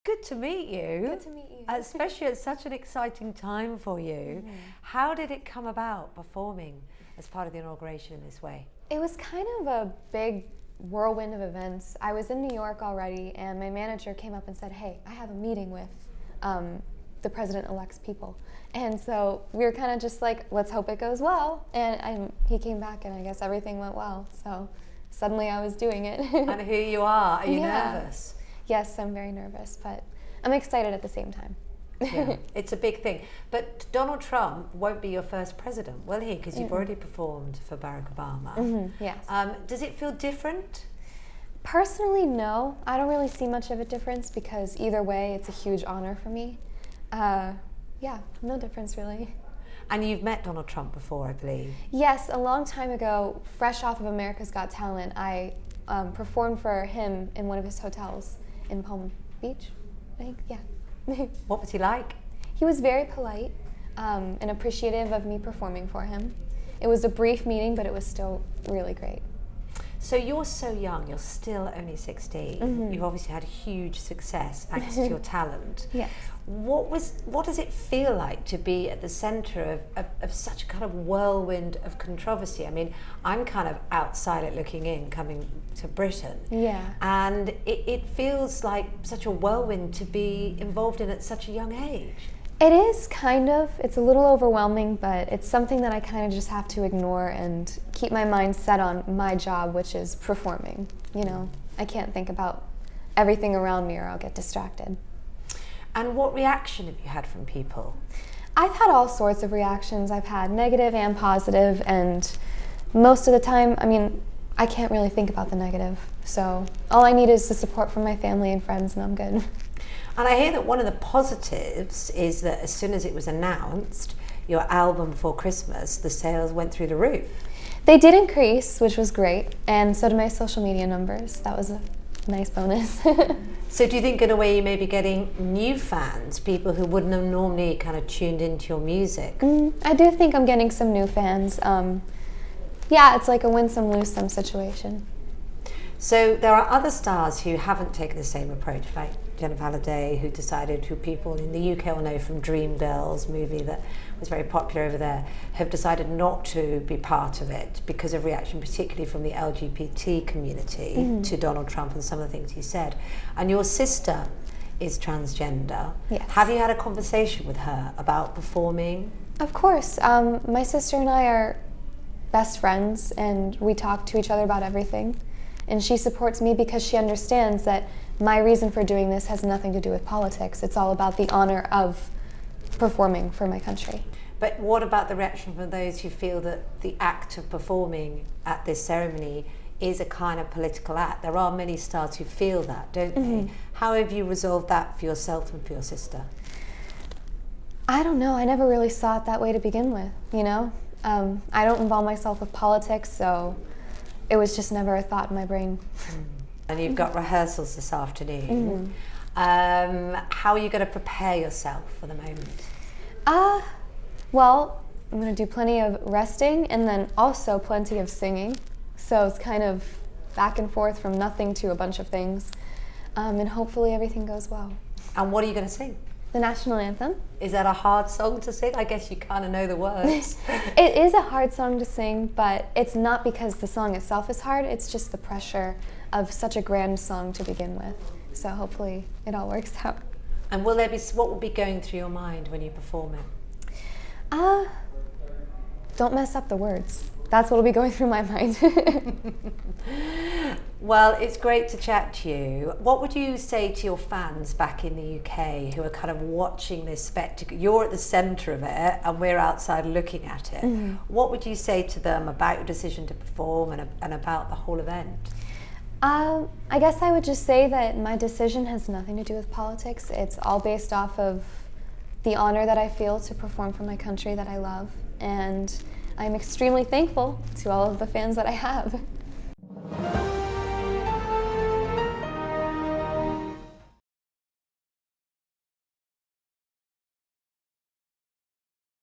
Good to meet you. Good to meet you. Especially at such an exciting time for you. How did it come about performing as part of the inauguration in this way? It was kind of a big whirlwind of events. I was in New York already, and my manager came up and said, "Hey, I have a meeting with the president-elect's people." And so we were kind of just like, let's hope it goes well. And he came back, and I guess everything went well. So suddenly I was doing it. And here you are. Are you nervous? Yes, I'm very nervous, but I'm excited at the same time. Yeah, it's a big thing. But Donald Trump won't be your first president, will he? Because you've already performed for Barack Obama. Yes. Does it feel different? Personally, no. I don't really see much of a difference because either way, it's a huge honor for me. Yeah, no difference really. And you've met Donald Trump before, I believe. Yes, a long time ago, fresh off of America's Got Talent, I performed for him in one of his hotels in Palm Beach, I think, yeah. What was he like? He was very polite and appreciative of me performing for him. It was a brief meeting, but it was still really great. So you're so young, you're still only 16. You've obviously had huge success thanks to your talent. Yes. What does it feel like to be at the centre of such a kind of whirlwind of controversy? I mean, I'm kind of outside it looking in, coming to Britain. Yeah. And it feels like such a whirlwind to be involved in at such a young age. It is kind of. It's a little overwhelming, but it's something that I kind of just have to ignore and keep my mind set on my job, which is performing. You know, I can't think about everything around me or I'll get distracted. And what reaction have you had from people? I've had all sorts of reactions. I've had negative and positive, and most of the time, I mean, I can't really think about the negative. So all I need is the support from my family and friends, and I'm good. And I hear that one of the positives is that as soon as it was announced, your album Before Christmas, the sales went through the roof. They did increase, which was great, and so did my social media numbers. That was a nice bonus. So do you think in a way you may be getting new fans, people who wouldn't have normally kind of tuned into your music? I do think I'm getting some new fans. Yeah, it's like a win some, lose some situation. So there are other stars who haven't taken the same approach, like Jennifer Halliday, who people in the UK will know from Dreamgirls movie that was very popular over there, have decided not to be part of it because of reaction, particularly from the LGBT community to Donald Trump and some of the things he said. And your sister is transgender. Yes. Have you had a conversation with her about performing? Of course. My sister and I are best friends, and we talk to each other about everything. And she supports me because she understands that my reason for doing this has nothing to do with politics. It's all about the honor of performing for my country. But what about the reaction from those who feel that the act of performing at this ceremony is a kind of political act? There are many stars who feel that, don't they? How have you resolved that for yourself and for your sister? I don't know. I never really saw it that way to begin with, you know? I don't involve myself with politics, so it was just never a thought in my brain. And you've got rehearsals this afternoon. How are you going to prepare yourself for the moment? Well, I'm going to do plenty of resting and then also plenty of singing. So it's kind of back and forth from nothing to a bunch of things. And hopefully everything goes well. And what are you going to sing? The national anthem. Is that a hard song to sing? I guess you kind of know the words. It is a hard song to sing, but it's not because the song itself is hard. It's just the pressure of such a grand song to begin with. So hopefully it all works out. And what will be going through your mind when you perform it? Don't mess up the words. That's what will be going through my mind. Well, it's great to chat to you. What would you say to your fans back in the UK who are kind of watching this spectacle? You're at the centre of it and we're outside looking at it. What would you say to them about your decision to perform and about the whole event? I guess I would just say that my decision has nothing to do with politics. It's all based off of the honor that I feel to perform for my country that I love. And I'm extremely thankful to all of the fans that I have.